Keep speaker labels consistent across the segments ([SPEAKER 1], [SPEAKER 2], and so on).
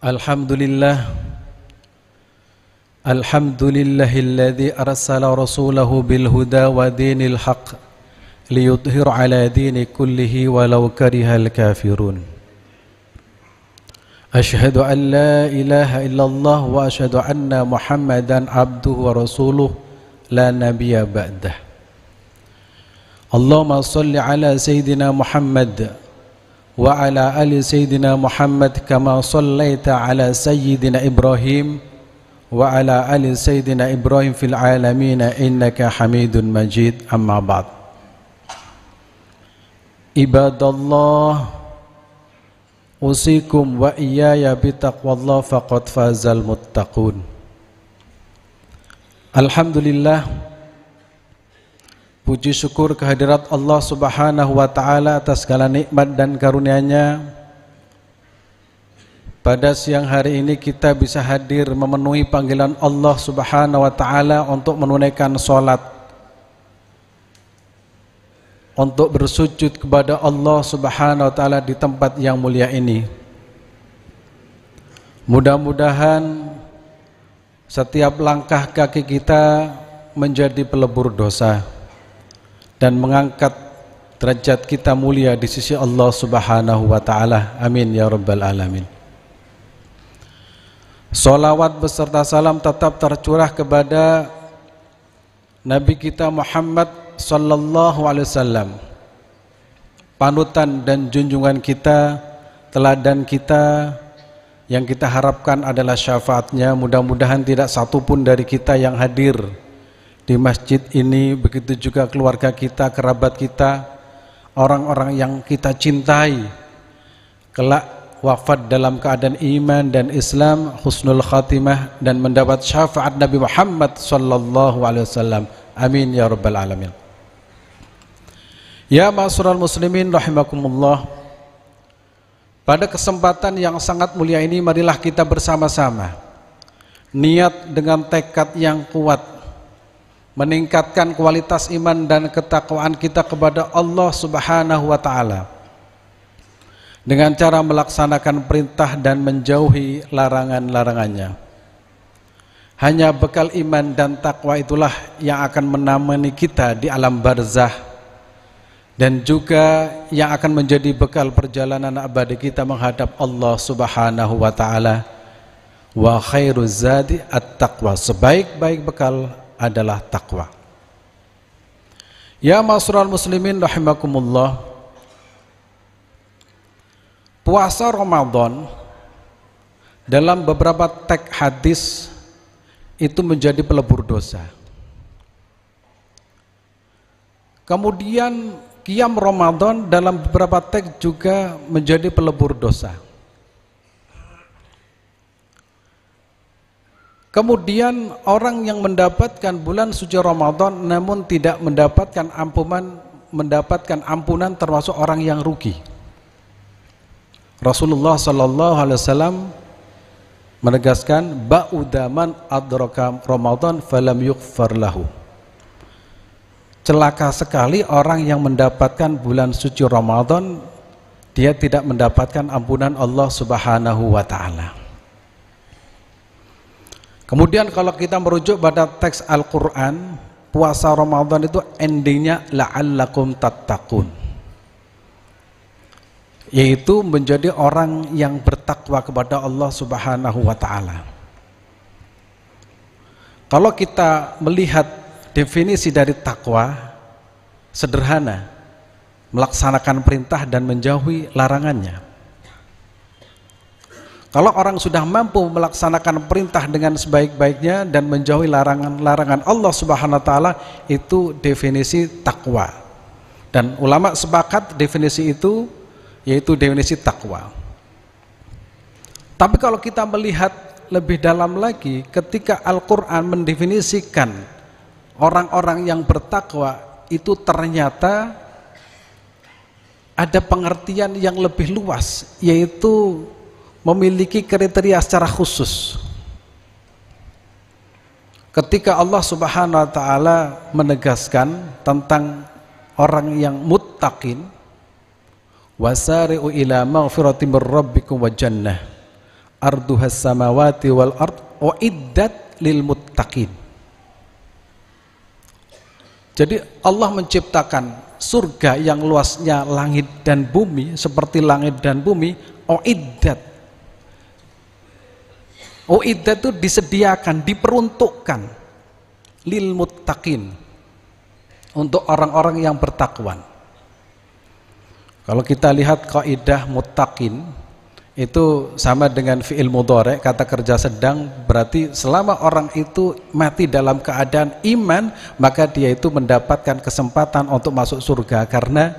[SPEAKER 1] Alhamdulillah Alhamdulillahilladzi arsala rasulahu bil huda wa dinil haq liyudhhir ala dini kullihi walau karihal kafirun. Ashhadu an la ilaha illallah wa ashhadu anna Muhammadan abduhu wa rasuluh la nabiyya ba'dah. Allahumma salli ala sayyidina Muhammad wa ala ali sayyidina Muhammad kama sallaita ala sayyidina Ibrahim wa ala ali sayyidina Ibrahim fil alamin innaka Hamidun Majid. Amma ba'd. Ibadallah, usikum wa iyaya bitaqwallah faqad fazal muttaqun. Alhamdulillah, puji syukur kehadirat Allah Subhanahu wa ta'ala atas segala nikmat dan karunia-Nya. Pada siang hari ini kita bisa hadir memenuhi panggilan Allah Subhanahu wa ta'ala untuk menunaikan sholat, untuk bersujud kepada Allah Subhanahu wa ta'ala di tempat yang mulia ini. Mudah-mudahan setiap langkah kaki kita menjadi pelebur dosa dan mengangkat derajat kita mulia di sisi Allah Subhanahu wa ta'ala. Amin ya rabbal alamin. Salawat beserta salam tetap tercurah kepada Nabi kita Muhammad sallallahu alaihi wasallam, panutan dan junjungan kita, teladan kita, yang kita harapkan adalah syafaatnya. Mudah-mudahan tidak satupun dari kita yang hadir di masjid ini, begitu juga keluarga kita, kerabat kita, orang-orang yang kita cintai, kelak wafat dalam keadaan iman dan Islam, husnul khatimah, dan mendapat syafaat Nabi Muhammad sallallahu alaihi wasallam. Amin ya rabbal alamin. Ya ma'asyiral muslimin rahimakumullah, pada kesempatan yang sangat mulia ini marilah kita bersama-sama niat dengan tekad yang kuat meningkatkan kualitas iman dan ketakwaan kita kepada Allah Subhanahu wa ta'ala dengan cara melaksanakan perintah dan menjauhi larangan-larangannya. Hanya bekal iman dan takwa itulah yang akan menemani kita di alam barzah, dan juga yang akan menjadi bekal perjalanan abadi kita menghadap Allah Subhanahu wa ta'ala. Wa khairu zadi at-taqwa, sebaik-baik bekal adalah takwa. Ya ma'asyiral muslimin rahimakumullah, puasa Ramadan dalam beberapa teks hadis itu menjadi pelebur dosa. Kemudian qiyam Ramadan dalam beberapa teks juga menjadi pelebur dosa. Kemudian orang yang mendapatkan bulan suci Ramadan namun tidak mendapatkan ampunan termasuk orang yang rugi. Rasulullah sallallahu alaihi wasallam menegaskan, ba'uda man adraka Ramadan falam yughfar lahu. Celaka sekali orang yang mendapatkan bulan suci Ramadan, dia tidak mendapatkan ampunan Allah Subhanahu wa ta'ala. Kemudian kalau kita merujuk pada teks Al-Quran, puasa Ramadan itu endingnya la'allakum tattaqun, yaitu menjadi orang yang bertakwa kepada Allah Subhanahu wa ta'ala. Kalau kita melihat definisi dari takwa, sederhana, melaksanakan perintah dan menjauhi larangannya. Kalau orang sudah mampu melaksanakan perintah dengan sebaik-baiknya dan menjauhi larangan-larangan Allah Subhanahu wa ta'ala, itu definisi takwa. Dan ulama sepakat definisi itu yaitu definisi takwa. Tapi kalau kita melihat lebih dalam lagi, ketika Al-Quran mendefinisikan orang-orang yang bertakwa, itu ternyata ada pengertian yang lebih luas, yaitu memiliki kriteria secara khusus. Ketika Allah Subhanahu wa ta'ala menegaskan tentang orang yang muttaqin, wasari'u ila maghfiratin mir rabbikum wa jannah, arduhas samawati wal ard uiddat lil muttaqin. Jadi Allah menciptakan surga yang luasnya langit dan bumi, seperti langit dan bumi, uiddat. Uiddat itu disediakan, diperuntukkan lil muttaqin, untuk orang-orang yang bertakwa. Kalau kita lihat kaidah muttaqin itu sama dengan fi'il mudhari', kata kerja sedang, berarti selama orang itu mati dalam keadaan iman, maka dia itu mendapatkan kesempatan untuk masuk surga karena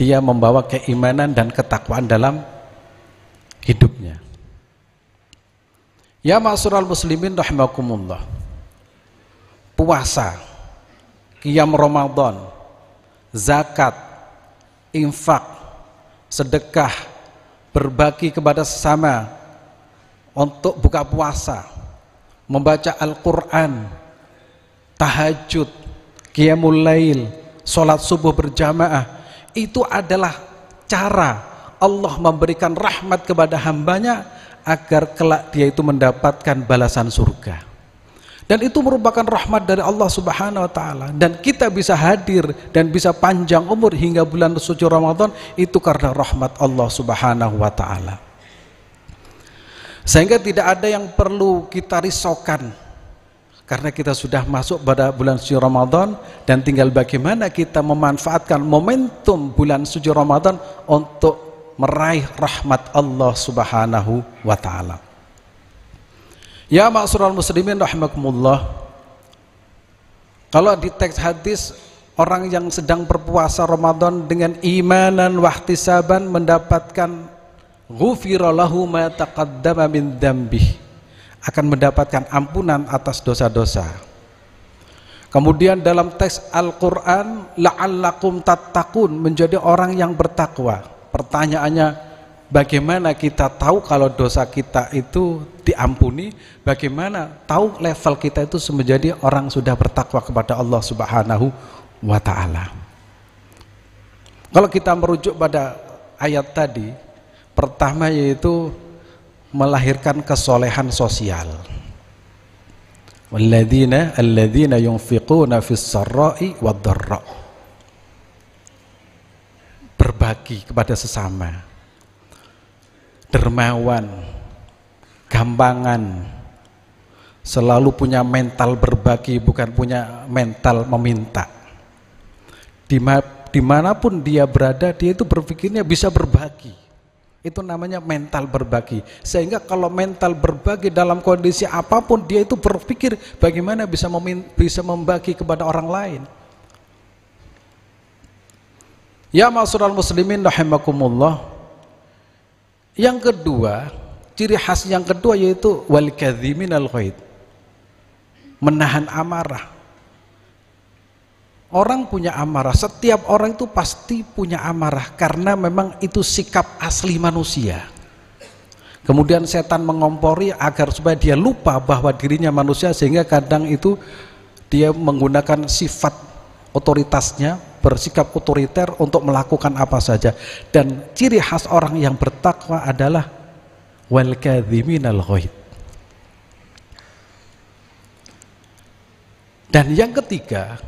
[SPEAKER 1] dia membawa keimanan dan ketakwaan dalam hidupnya. Ya ma'asyiral muslimin rahimakumullah, puasa, qiyam Ramadan, zakat, infak, sedekah, berbagi kepada sesama untuk buka puasa, membaca Al-Quran, tahajud, qiyamul lail, sholat subuh berjamaah, itu adalah cara Allah memberikan rahmat kepada hambanya agar kelak dia itu mendapatkan balasan surga. Dan itu merupakan rahmat dari Allah Subhanahu wa taala, dan kita bisa hadir dan bisa panjang umur hingga bulan suci Ramadan itu karena rahmat Allah Subhanahu wa taala. Sehingga tidak ada yang perlu kita risaukan karena kita sudah masuk pada bulan suci Ramadan, dan tinggal bagaimana kita memanfaatkan momentum bulan suci Ramadan untuk meraih rahmat Allah Subhanahu wa taala. Ya ma'asyiral muslimin rahimakumullah, kalau di teks hadis, orang yang sedang berpuasa Ramadan dengan imanan wahtisaban mendapatkan ghufira lahu ma taqaddama min dzambih, akan mendapatkan ampunan atas dosa-dosa. Kemudian dalam teks Al-Quran, la'allakum tattaqun, menjadi orang yang bertakwa. Pertanyaannya, bagaimana kita tahu kalau dosa kita itu diampuni? Bagaimana tahu level kita itu menjadi orang sudah bertakwa kepada Allah Subhanahu wa ta'ala? Kalau kita merujuk pada ayat tadi, pertama yaitu melahirkan kesolehan sosial. Alladzina yunfiquna fis sarra'i wad dharra, berbagi kepada sesama, dermawan, gampangan, selalu punya mental berbagi, bukan punya mental meminta. Dimanapun dia berada, dia itu berpikirnya bisa berbagi. Itu namanya mental berbagi. Sehingga kalau mental berbagi dalam kondisi apapun, dia itu berpikir bagaimana bisa membagi kepada orang lain. Ya ma'asyiral muslimin rahimakumullah. Yang kedua, ciri khas yang kedua yaitu wal kadhiminal ghaid, menahan amarah. Orang punya amarah, setiap orang itu pasti punya amarah karena memang itu sikap asli manusia. Kemudian setan mengompori agar supaya dia lupa bahwa dirinya manusia, sehingga kadang itu dia menggunakan sifat otoritasnya, bersikap otoriter untuk melakukan apa saja. Dan ciri khas orang yang bertakwa adalah wal kadhiminal ghaid. Dan yang ketiga,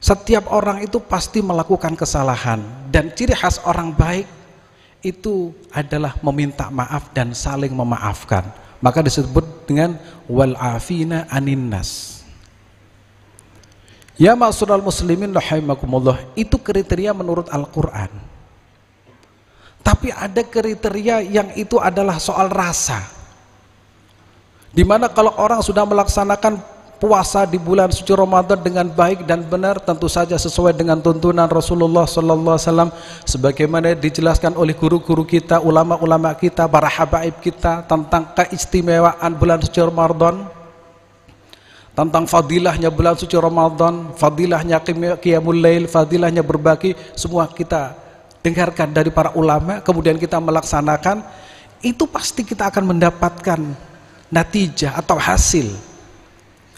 [SPEAKER 1] setiap orang itu pasti melakukan kesalahan, dan ciri khas orang baik itu adalah meminta maaf dan saling memaafkan. Maka disebut dengan wal afina anin nas. Ya ma'asyiral muslimin rahimakumullah, itu kriteria menurut Al-Quran. Tapi ada kriteria yang itu adalah soal rasa, dimana kalau orang sudah melaksanakan puasa di bulan suci Ramadan dengan baik dan benar, tentu saja sesuai dengan tuntunan Rasulullah SAW, sebagaimana dijelaskan oleh guru-guru kita, ulama-ulama kita, para habaib kita tentang keistimewaan bulan suci Ramadan, tentang fadilahnya bulan suci Ramadan, fadilahnya qiyamul lail, fadilahnya berbagi, semua kita dengarkan dari para ulama, kemudian kita melaksanakan, itu pasti kita akan mendapatkan natijah atau hasil,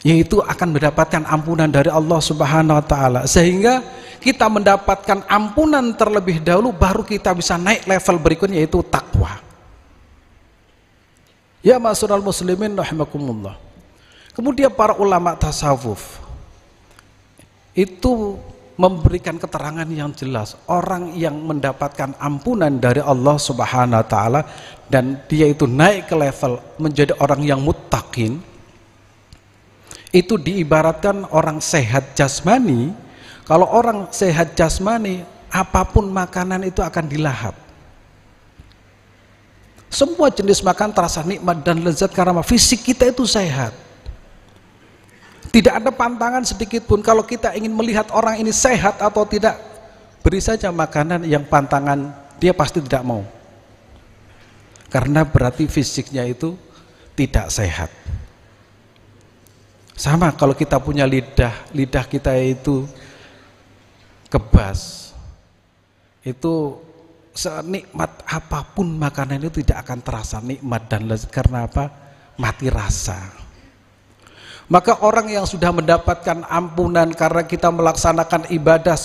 [SPEAKER 1] yaitu akan mendapatkan ampunan dari Allah Subhanahu wa taala. Sehingga kita mendapatkan ampunan terlebih dahulu, baru kita bisa naik level berikutnya, yaitu takwa. Ya ma'asyiral muslimin rahimakumullah. Kemudian para ulama tasawuf itu memberikan keterangan yang jelas, orang yang mendapatkan ampunan dari Allah Subhanahu wa taala dan dia itu naik ke level menjadi orang yang muttaqin, itu diibaratkan orang sehat jasmani. Kalau orang sehat jasmani, apapun makanan itu akan dilahap. Semua jenis makan terasa nikmat dan lezat karena fisik kita itu sehat. Tidak ada pantangan sedikit pun. Kalau kita ingin melihat orang ini sehat atau tidak, beri saja makanan yang pantangan, dia pasti tidak mau. Karena berarti fisiknya itu tidak sehat. Sama kalau kita punya lidah kita itu kebas, itu senikmat apapun makanan itu tidak akan terasa nikmat dan lezat. Karena apa? Mati rasa. Maka orang yang sudah mendapatkan ampunan karena kita melaksanakan ibadah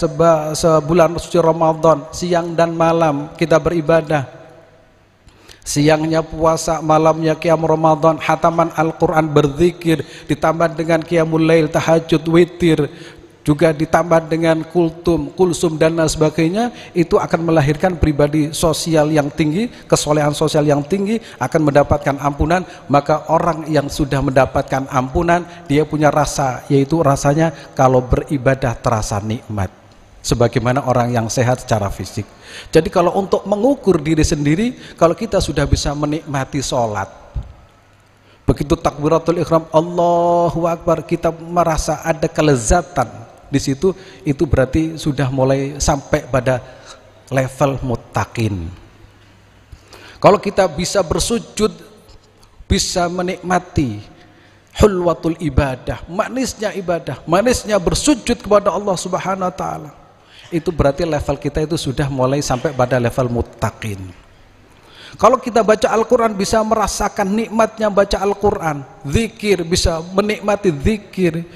[SPEAKER 1] sebulan suci Ramadan, siang dan malam kita beribadah, siangnya puasa, malamnya qiyam Ramadan, hataman Al-Quran, berzikir, ditambah dengan qiyamul lail, tahajud, witir, juga ditambah dengan kulsum dan lain sebagainya, itu akan melahirkan pribadi sosial yang tinggi, kesolehan sosial yang tinggi, akan mendapatkan ampunan. Maka orang yang sudah mendapatkan ampunan, dia punya rasa, yaitu rasanya kalau beribadah terasa nikmat, sebagaimana orang yang sehat secara fisik. Jadi kalau untuk mengukur diri sendiri, kalau kita sudah bisa menikmati sholat, begitu takbiratul ihram, Allahu Akbar, kita merasa ada kelezatan di situ, itu berarti sudah mulai sampai pada level muttaqin. Kalau kita bisa bersujud, bisa menikmati hulwatul ibadah, manisnya bersujud kepada Allah Subhanahu wa taala, itu berarti level kita itu sudah mulai sampai pada level muttaqin. Kalau kita baca Al-Quran bisa merasakan nikmatnya baca Al-Quran, zikir bisa menikmati zikir,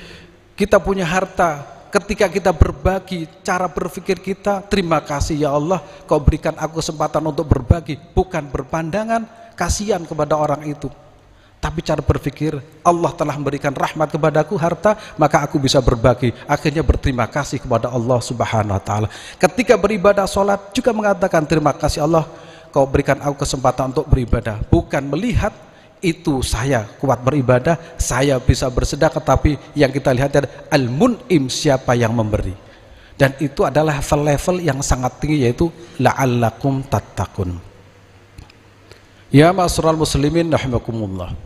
[SPEAKER 1] kita punya harta, ketika kita berbagi, cara berpikir kita, terima kasih ya Allah, kau berikan aku kesempatan untuk berbagi, bukan berpandangan kasihan kepada orang itu, tapi cara berpikir, Allah telah memberikan rahmat kepadaku, harta, maka aku bisa berbagi, akhirnya berterima kasih kepada Allah Subhanahu wa taala. Ketika beribadah sholat juga mengatakan terima kasih Allah, kau berikan aku kesempatan untuk beribadah, bukan melihat itu saya kuat beribadah, saya bisa bersedekah, tapi yang kita lihat adalah al-mun'im, siapa yang memberi. Dan itu adalah level yang sangat tinggi, yaitu la'allakum tattaqun. Ya ma'asyiral muslimin rahimakumullah,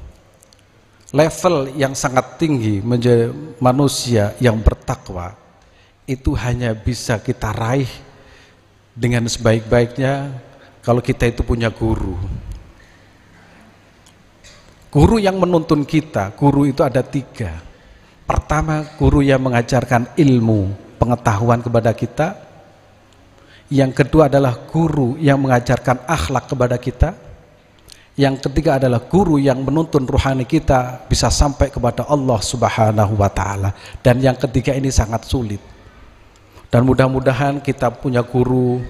[SPEAKER 1] level yang sangat tinggi menjadi manusia yang bertakwa itu hanya bisa kita raih dengan sebaik-baiknya kalau kita itu punya guru. Guru yang menuntun kita, guru itu ada 3. Pertama, guru yang mengajarkan ilmu, pengetahuan kepada kita. Yang kedua adalah guru yang mengajarkan akhlak kepada kita. Yang ketiga adalah guru yang menuntun ruhani kita bisa sampai kepada Allah Subhanahu wa taala. Dan yang ketiga ini sangat sulit. Dan mudah-mudahan kita punya guru,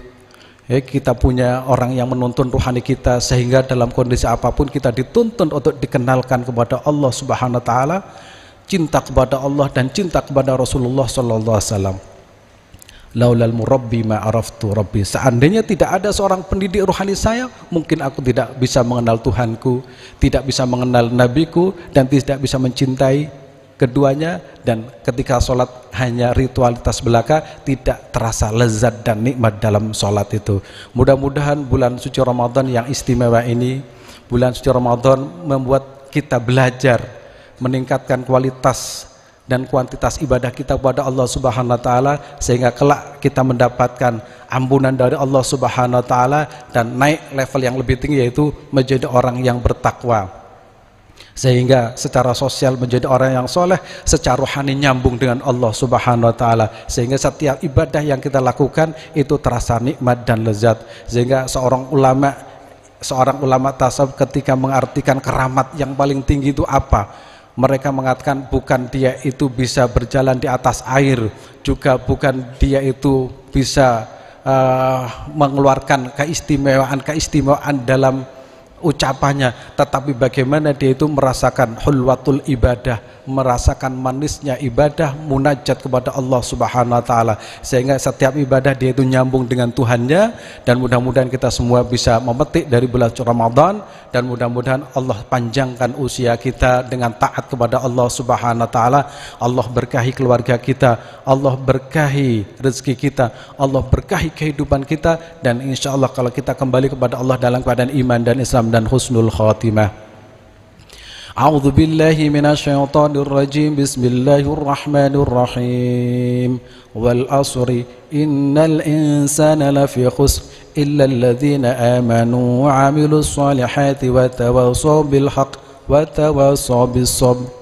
[SPEAKER 1] kita punya orang yang menuntun ruhani kita, sehingga dalam kondisi apapun kita dituntun untuk dikenalkan kepada Allah Subhanahu wa taala, cinta kepada Allah dan cinta kepada Rasulullah sallallahu alaihi wasallam. Laulal murabbi ma araftu rabbi. Seandainya tidak ada seorang pendidik rohani saya, mungkin aku tidak bisa mengenal Tuhanku, tidak bisa mengenal nabiku, dan tidak bisa mencintai keduanya. Dan ketika sholat hanya ritualitas belaka, tidak terasa lezat dan nikmat dalam sholat itu. Mudah-mudahan bulan suci Ramadan yang istimewa ini, bulan suci Ramadan membuat kita belajar meningkatkan kualitas dan kuantitas ibadah kita kepada Allah Subhanahu wa taala, sehingga kelak kita mendapatkan ampunan dari Allah Subhanahu wa taala dan naik level yang lebih tinggi, yaitu menjadi orang yang bertakwa, sehingga secara sosial menjadi orang yang soleh, secara rohani nyambung dengan Allah Subhanahu wa taala, sehingga setiap ibadah yang kita lakukan itu terasa nikmat dan lezat. Sehingga seorang ulama tasawuf ketika mengartikan keramat yang paling tinggi itu apa, mereka mengatakan bukan dia itu bisa berjalan di atas air, juga bukan dia itu bisa mengeluarkan keistimewaan dalam ucapannya, tetapi bagaimana dia itu merasakan hulwatul ibadah, merasakan manisnya ibadah, munajat kepada Allah Subhanahu wa taala, sehingga setiap ibadah dia itu nyambung dengan Tuhannya. Dan mudah-mudahan kita semua bisa memetik dari bulan Ramadan, dan mudah-mudahan Allah panjangkan usia kita dengan taat kepada Allah Subhanahu wa taala. Allah berkahi keluarga kita, Allah berkahi rezeki kita, Allah berkahi kehidupan kita, dan insya Allah kalau kita kembali kepada Allah dalam keadaan iman dan Islam dan husnul khatimah. A'udzu billahi minasyaitonir rajim. Bismillahirrahmanirrahim. Wal asri innal insana lafi khusr illa alladhina amanu wa 'amilus solihati wa tawassaw bil haqq wa tawassaw bis sabr.